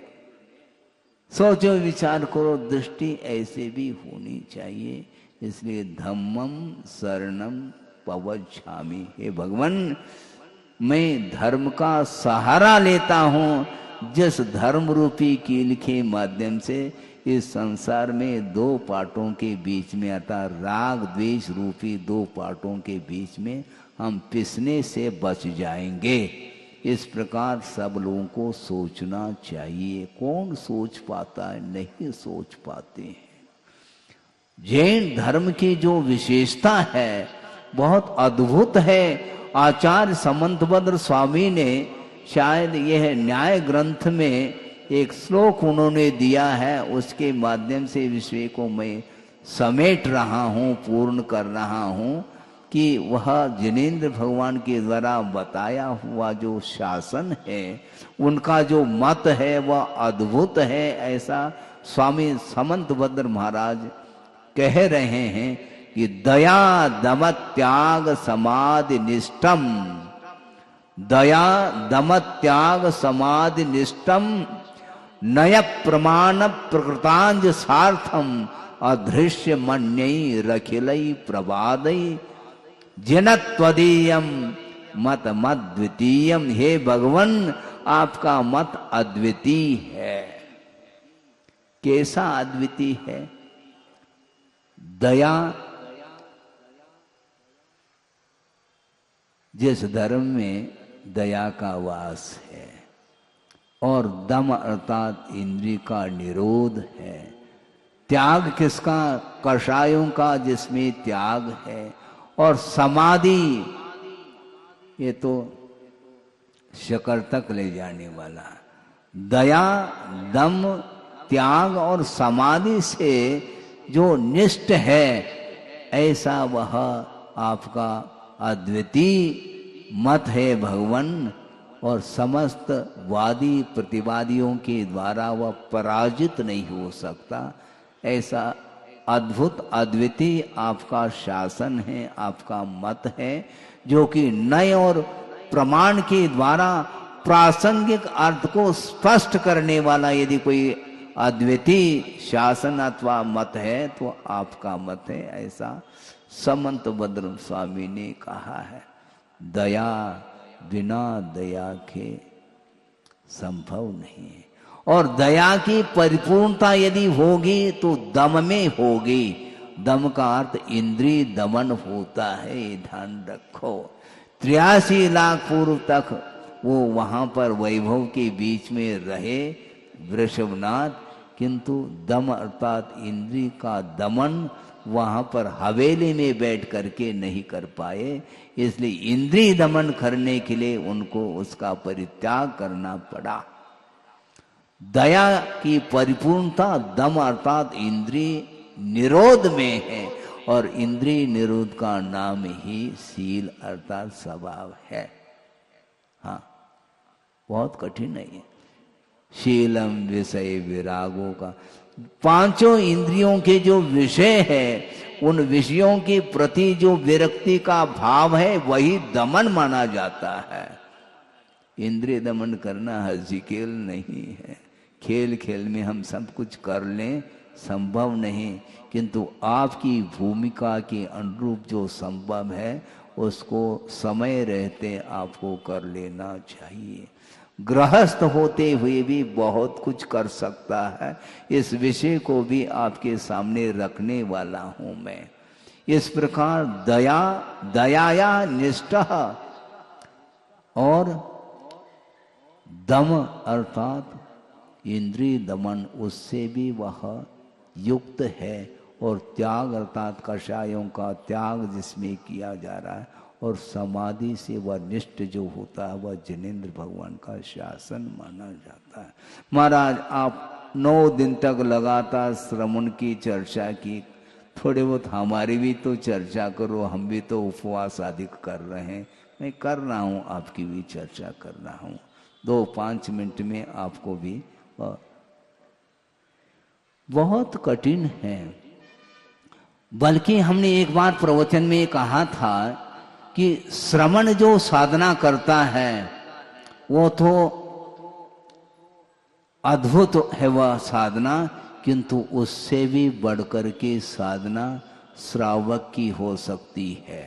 सोचो, विचार करो, दृष्टि ऐसे भी होनी चाहिए। इसलिए धम्मम शरणम पवज्झामि, हे भगवान, मैं धर्म का सहारा लेता हूं, जिस धर्म रूपी कील के माध्यम से इस संसार में 2 पार्टों के बीच में आता, राग द्वेष रूपी 2 पार्टों के बीच में हम पिसने से बच जाएंगे। इस प्रकार सब लोगों को सोचना चाहिए। कौन सोच पाता है? नहीं सोच पाते हैं। जैन धर्म की जो विशेषता है बहुत अद्भुत है। आचार्य समंतभद्र स्वामी ने शायद यह न्याय ग्रंथ में एक श्लोक उन्होंने दिया है, उसके माध्यम से विषय को मैं समेट रहा हूँ, पूर्ण कर रहा हूँ, कि वह जिनेंद्र भगवान के द्वारा बताया हुआ जो शासन है, उनका जो मत है वह अद्भुत है। ऐसा स्वामी समंतभद्र महाराज कह रहे हैं कि दया दम त्याग समाधि निष्ठम, दया दम त्याग समाधि निष्ठम नय प्रमाण प्रकृतांज सार्थम अदृश्य मन्यई रखिलई प्रबादई जिनत्वदीयम मत मद्वितीयम। हे भगवन, आपका मत अद्वितीय है। कैसा अद्वितीय है? दया, जिस धर्म में दया का वास है, और दम अर्थात इंद्रिय का निरोध है। त्याग किसका? कषायों का, जिसमें त्याग है। और समाधि, ये तो शकर तक ले जाने वाला। दया, दम, त्याग और समाधि से जो निष्ठ है, ऐसा वह आपका अद्वितीय मत है भगवन। और समस्त वादी प्रतिवादियों के द्वारा वह पराजित नहीं हो सकता। ऐसा अद्भुत अद्वितीय आपका शासन है, आपका मत है, जो कि नए और प्रमाण के द्वारा प्रासंगिक अर्थ को स्पष्ट करने वाला यदि कोई अद्वितीय शासन अथवा मत है तो आपका मत है। ऐसा समंत भद्र स्वामी ने कहा है। दया बिना दया के संभव नहीं है। और दया की परिपूर्णता यदि होगी तो दम में होगी। दम का अर्थ इंद्रिय दमन होता है, ये ध्यान रखो। 83 लाख पूर्व तक वो वहां पर वैभव के बीच में रहे वृषभनाथ, किंतु दम अर्थात इंद्रिय का दमन वहां पर हवेली में बैठ करके नहीं कर पाए। इसलिए इंद्रिय दमन करने के लिए उनको उसका परित्याग करना पड़ा। दया की परिपूर्णता दम अर्थात इंद्रिय निरोध में है, और इंद्रिय निरोध का नाम ही शील अर्थात स्वभाव है। हाँ, बहुत कठिन नहीं है। शीलम विषय विरागों का, पांचों इंद्रियों के जो विषय है, उन विषयों के प्रति जो विरक्ति का भाव है, वही दमन माना जाता है। इंद्रिय दमन करना हंसी खेल नहीं है। खेल खेल में हम सब कुछ कर लें संभव नहीं, किंतु आपकी भूमिका के अनुरूप जो संभव है उसको समय रहते आपको कर लेना चाहिए। गृहस्थ होते हुए भी बहुत कुछ कर सकता है। इस विषय को भी आपके सामने रखने वाला हूं मैं। इस प्रकार दया, दयाया निष्ठः, और दम अर्थात इंद्रिय दमन, उससे भी वह युक्त है। और त्याग अर्थात कषायों का त्याग जिसमें किया जा रहा है, और समाधि से वह निष्ठ जो होता है वह जिनेंद्र भगवान का शासन माना जाता है। महाराज, आप 9 दिन तक लगातार श्रवण की चर्चा की, थोड़े बहुत हमारी भी तो चर्चा करो। हम भी तो उपवास आदि कर रहे हैं। मैं कर रहा हूँ, आपकी भी चर्चा कर रहा हूँ। 2-5 मिनट में आपको भी। बहुत कठिन है। बल्कि हमने एक बार प्रवचन में कहा था कि श्रवण जो साधना करता है वो तो अद्भुत है वह साधना, किंतु उससे भी बढ़कर के साधना श्रावक की हो सकती है।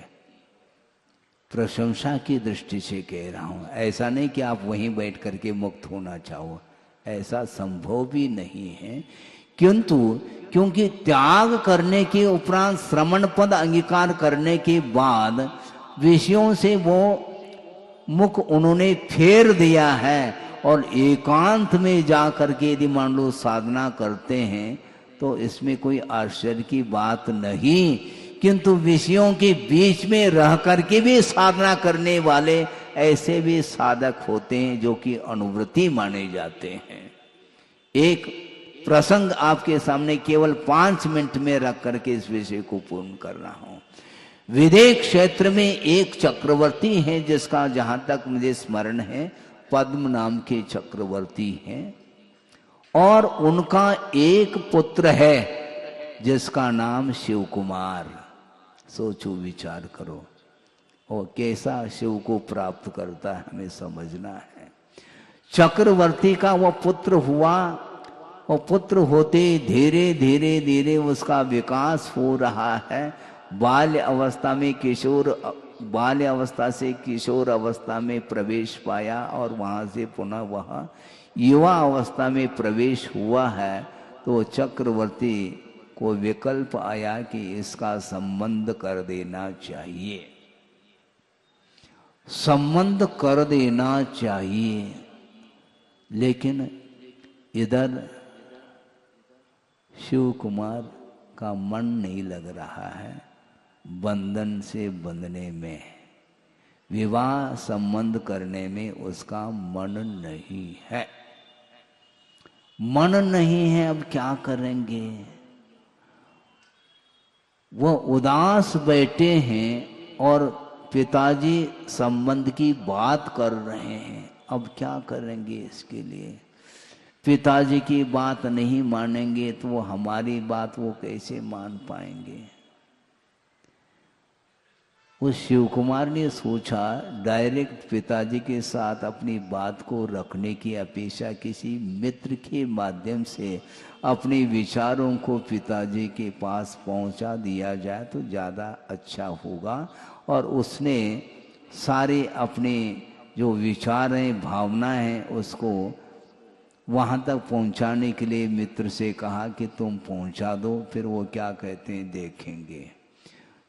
प्रशंसा की दृष्टि से कह रहा हूं, ऐसा नहीं कि आप वहीं बैठ करके मुक्त होना चाहो, ऐसा संभव भी नहीं है। किंतु क्योंकि त्याग करने के उपरांत श्रवण पद अंगीकार करने के बाद विषयों से वो मुख उन्होंने फेर दिया है, और एकांत में जा करके यदि मान लो साधना करते हैं तो इसमें कोई आश्चर्य की बात नहीं। किंतु विषयों के बीच में रह करके भी साधना करने वाले ऐसे भी साधक होते हैं जो कि अनुवृत्ति माने जाते हैं। एक प्रसंग आपके सामने केवल 5 मिनट में रख करके इस विषय को पूर्ण कर रहा हूं। विदेह क्षेत्र में एक चक्रवर्ती है जिसका जहां तक मुझे स्मरण है पद्म नाम के चक्रवर्ती हैं, और उनका एक पुत्र है जिसका नाम शिव कुमार। सोचो, विचार करो, और कैसा शिव को प्राप्त करता है हमें समझना है। चक्रवर्ती का वह पुत्र हुआ और पुत्र होते धीरे धीरे धीरे उसका विकास हो रहा है। बाल्य अवस्था में बाल्य अवस्था से किशोर अवस्था में प्रवेश पाया और वहां से पुनः वह युवा अवस्था में प्रवेश हुआ है। तो चक्रवर्ती को विकल्प आया कि इसका संबंध कर देना चाहिए, संबंध कर देना चाहिए। लेकिन इधर शिव कुमार का मन नहीं लग रहा है बंधन से बंधने में, विवाह संबंध करने में उसका मन नहीं है, मन नहीं है। अब क्या करेंगे? वो उदास बैठे हैं और पिताजी संबंध की बात कर रहे हैं। अब क्या करेंगे इसके लिए? पिताजी की बात नहीं मानेंगे तो वो हमारी बात वो कैसे मान पाएंगे? उस शिव कुमार ने सोचा डायरेक्ट पिताजी के साथ अपनी बात को रखने की अपेक्षा किसी मित्र के माध्यम से अपने विचारों को पिताजी के पास पहुंचा दिया जाए तो ज़्यादा अच्छा होगा। और उसने सारे अपने जो विचार हैं, भावना हैं, उसको वहाँ तक पहुँचाने के लिए मित्र से कहा कि तुम पहुँचा दो, फिर वो क्या कहते हैं देखेंगे।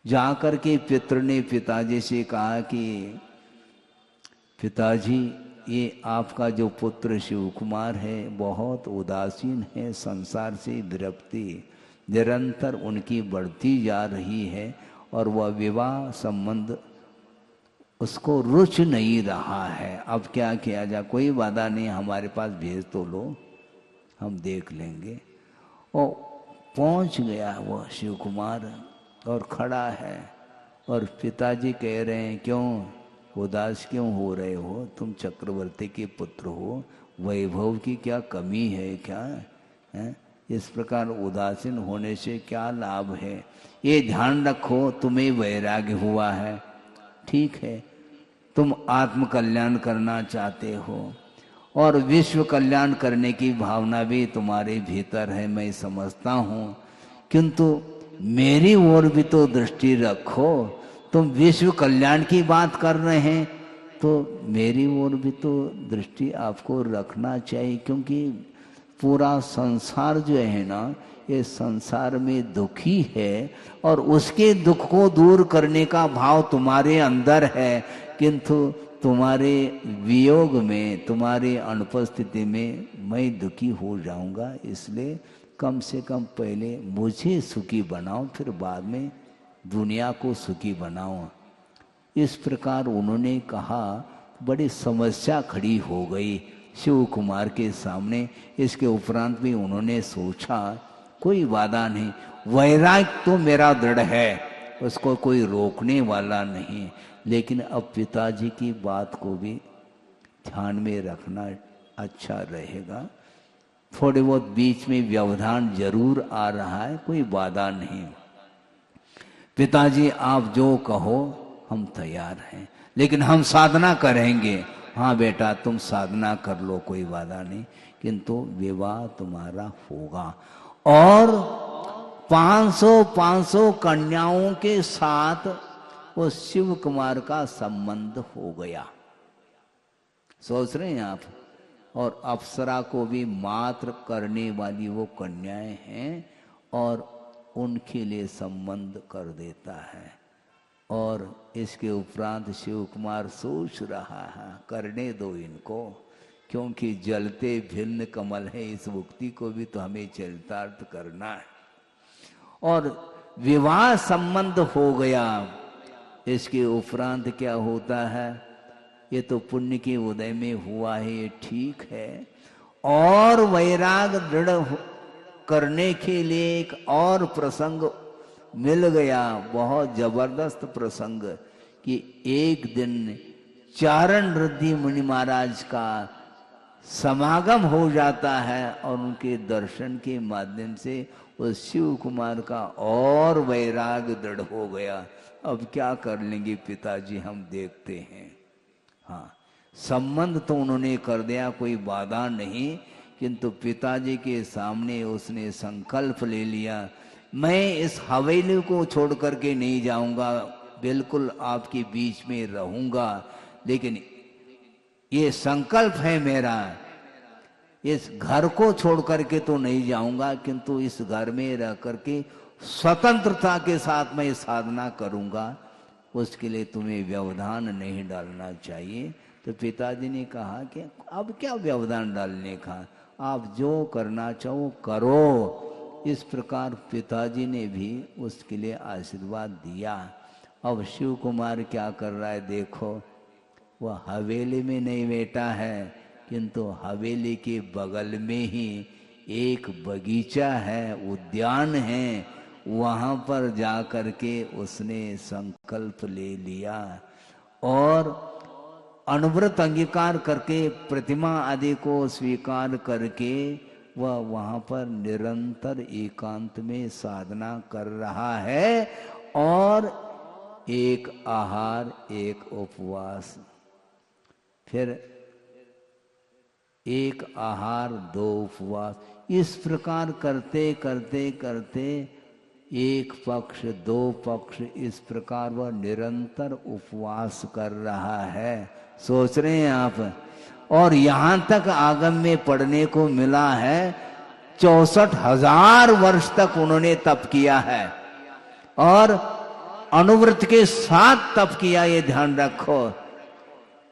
जाकर के पित्र ने पिताजी से कहा कि पिताजी, ये आपका जो पुत्र शिव कुमार है बहुत उदासीन है, संसार से विरक्ति निरंतर उनकी बढ़ती जा रही है और वह विवाह संबंध उसको रुच नहीं रहा है। अब क्या किया जाए? कोई बाधा नहीं, हमारे पास भेज तो लो, हम देख लेंगे। और पहुंच गया वह शिव कुमार और खड़ा है और पिताजी कह रहे हैं क्यों उदास क्यों हो रहे हो? तुम चक्रवर्ती के पुत्र हो, वैभव की क्या कमी है क्या है? इस प्रकार उदासीन होने से क्या लाभ है? ये ध्यान रखो, तुम्हें वैराग्य हुआ है, ठीक है, तुम आत्म कल्याण करना चाहते हो और विश्व कल्याण करने की भावना भी तुम्हारे भीतर है, मैं समझता हूँ, किंतु मेरी ओर भी तो दृष्टि रखो। तुम विश्व कल्याण की बात कर रहे हैं तो मेरी ओर भी तो दृष्टि आपको रखना चाहिए, क्योंकि पूरा संसार जो है ना, ये संसार में दुखी है और उसके दुख को दूर करने का भाव तुम्हारे अंदर है, किंतु तुम्हारे वियोग में, तुम्हारी अनुपस्थिति में मैं दुखी हो जाऊंगा। इसलिए कम से कम पहले मुझे सुखी बनाओ, फिर बाद में दुनिया को सुखी बनाओ। इस प्रकार उन्होंने कहा। बड़ी समस्या खड़ी हो गई शिव कुमार के सामने। इसके उपरांत भी उन्होंने सोचा कोई बाधा नहीं, वैराग्य तो मेरा दृढ़ है, उसको कोई रोकने वाला नहीं, लेकिन अब पिताजी की बात को भी ध्यान में रखना अच्छा रहेगा। थोड़े बहुत बीच में व्यवधान जरूर आ रहा है, कोई बाधा नहीं। पिताजी आप जो कहो हम तैयार हैं, लेकिन हम साधना करेंगे। हाँ बेटा तुम साधना कर लो, कोई बाधा नहीं, किंतु विवाह तुम्हारा होगा। और 500 कन्याओं के साथ वो शिव कुमार का संबंध हो गया। सोच रहे हैं आप? और अप्सरा को भी मात्र करने वाली वो कन्याएं हैं और उनके लिए संबंध कर देता है। और इसके उपरांत शिव कुमार सोच रहा है करने दो इनको, क्योंकि जलते भिन्न कमल है, इस मुक्ति को भी तो हमें चरितार्थ करना है। और विवाह संबंध हो गया। इसके उपरांत क्या होता है? ये तो पुण्य के उदय में हुआ है, ये ठीक है। और वैराग दृढ़ करने के लिए एक और प्रसंग मिल गया, बहुत जबरदस्त प्रसंग, कि एक दिन चारण ऋद्धि मुनि महाराज का समागम हो जाता है और उनके दर्शन के माध्यम से उस शिव कुमार का और वैराग दृढ़ हो गया। अब क्या कर लेंगे पिताजी, हम देखते हैं। हाँ, संबंध तो उन्होंने कर दिया, कोई बाधा नहीं, किंतु पिताजी के सामने उसने संकल्प ले लिया, मैं इस हवेली को छोड़ करके नहीं जाऊंगा, बिल्कुल आपके बीच में रहूंगा, लेकिन ये संकल्प है मेरा, इस घर को छोड़ करके तो नहीं जाऊंगा, किंतु इस घर में रह करके स्वतंत्रता के साथ मैं साधना करूंगा, उसके लिए तुम्हें व्यवधान नहीं डालना चाहिए। तो पिताजी ने कहा कि अब क्या व्यवधान डालने का, आप जो करना चाहो करो। इस प्रकार पिताजी ने भी उसके लिए आशीर्वाद दिया। अब शिव कुमार क्या कर रहा है देखो, वह हवेली में नहीं बैठा है, किंतु हवेली के बगल में ही एक बगीचा है, उद्यान है, वहां पर जा करके उसने संकल्प ले लिया और अनुव्रत अंगीकार करके प्रतिमा आदि को स्वीकार करके वह वहां पर निरंतर एकांत में साधना कर रहा है और एक आहार एक उपवास, फिर एक आहार दो उपवास, इस प्रकार करते करते करते एक पक्ष दो पक्ष, इस प्रकार वह निरंतर उपवास कर रहा है। सोच रहे हैं आप, और यहां तक आगम में पढ़ने को मिला है 64,000 वर्ष तक उन्होंने तप किया है और अनुव्रत के साथ तप किया, ये ध्यान रखो।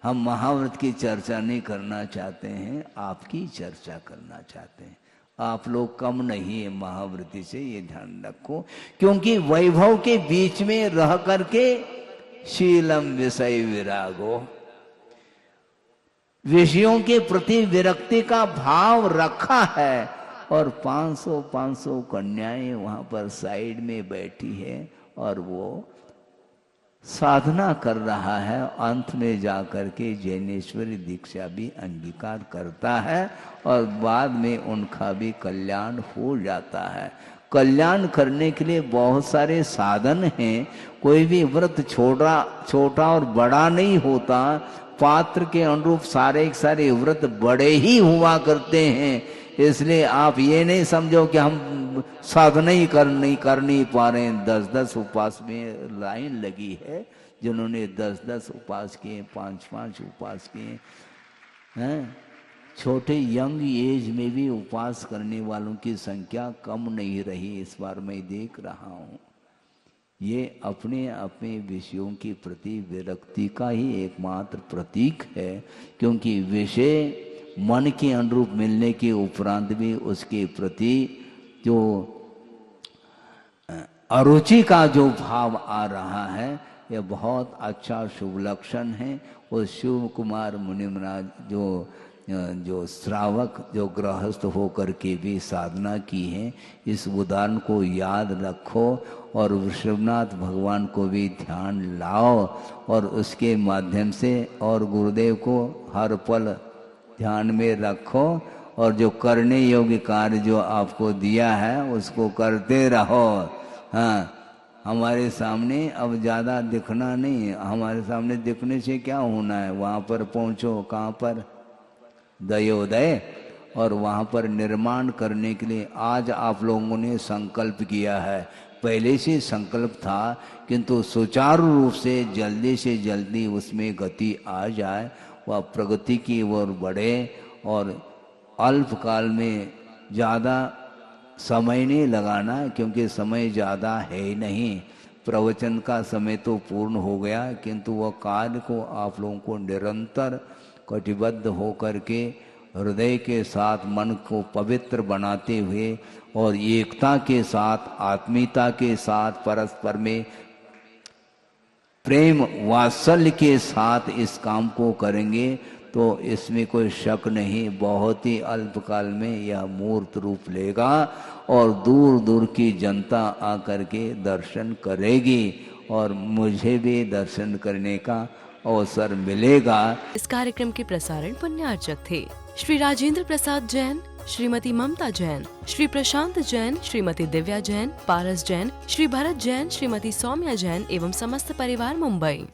हम महाव्रत की चर्चा नहीं करना चाहते हैं, आपकी चर्चा करना चाहते हैं। आप लोग कम नहीं है महाव्रती से, ये ध्यान रखो, क्योंकि वैभव के बीच में रह करके शीलम विषय विरागो, विषयों के प्रति विरक्ति का भाव रखा है और 500 कन्याएं वहां पर साइड में बैठी है और वो साधना कर रहा है। अंत में जाकर के जैनेश्वरी दीक्षा भी अंगीकार करता है और बाद में उनका भी कल्याण हो जाता है। कल्याण करने के लिए बहुत सारे साधन हैं, कोई भी व्रत छोटा और बड़ा नहीं होता, पात्र के अनुरूप सारे व्रत बड़े ही हुआ करते हैं। इसलिए आप ये नहीं समझो कि हम साधना ही कर नहीं पा रहे हैं। 10 उपवास में लाइन लगी है, जिन्होंने 10 उपवास किए, 5 उपवास किए हैं। छोटे यंग एज में भी उपवास करने वालों की संख्या कम नहीं रही, इस बार मैं देख रहा हूँ। ये अपने अपने विषयों के प्रति विरक्ति का ही एकमात्र प्रतीक है, क्योंकि विषय मन के अनुरूप मिलने के उपरांत भी उसके प्रति जो अरुचि का जो भाव आ रहा है, यह बहुत अच्छा शुभ लक्षण है। वो शिव कुमार मुनि महाराज जो श्रावक, जो गृहस्थ होकर के भी साधना की है, इस उदाहरण को याद रखो और विश्वनाथ भगवान को भी ध्यान लाओ और उसके माध्यम से और गुरुदेव को हर पल ध्यान में रखो और जो करने योग्य कार्य जो आपको दिया है उसको करते रहो। हाँ, हमारे सामने अब ज़्यादा दिखना नहीं, हमारे सामने दिखने से क्या होना है, वहाँ पर पहुँचो, कहाँ पर, दयोदय, और वहाँ पर निर्माण करने के लिए आज आप लोगों ने संकल्प किया है। पहले से संकल्प था, किंतु सुचारू रूप से जल्दी उसमें गति आ जाए, वह प्रगति की ओर बढ़े और अल्पकाल में ज़्यादा समय नहीं लगाना, क्योंकि समय ज़्यादा है ही नहीं। प्रवचन का समय तो पूर्ण हो गया, किंतु वह कार्य को आप लोगों को निरंतर कटिबद्ध होकर के हृदय के साथ मन को पवित्र बनाते हुए और एकता के साथ, आत्मीयता के साथ, परस्पर में प्रेम वात्सल्य के साथ इस काम को करेंगे तो इसमें कोई शक नहीं, बहुत ही अल्पकाल में यह मूर्त रूप लेगा और दूर दूर की जनता आकर के दर्शन करेगी और मुझे भी दर्शन करने का अवसर मिलेगा। इस कार्यक्रम के प्रसारण पुण्यार्चक थे श्री राजेंद्र प्रसाद जैन, श्रीमती ममता जैन, श्री प्रशांत जैन, श्रीमती दिव्या जैन, पारस जैन, श्री भरत जैन, श्रीमती सौम्या जैन एवं समस्त परिवार, मुंबई।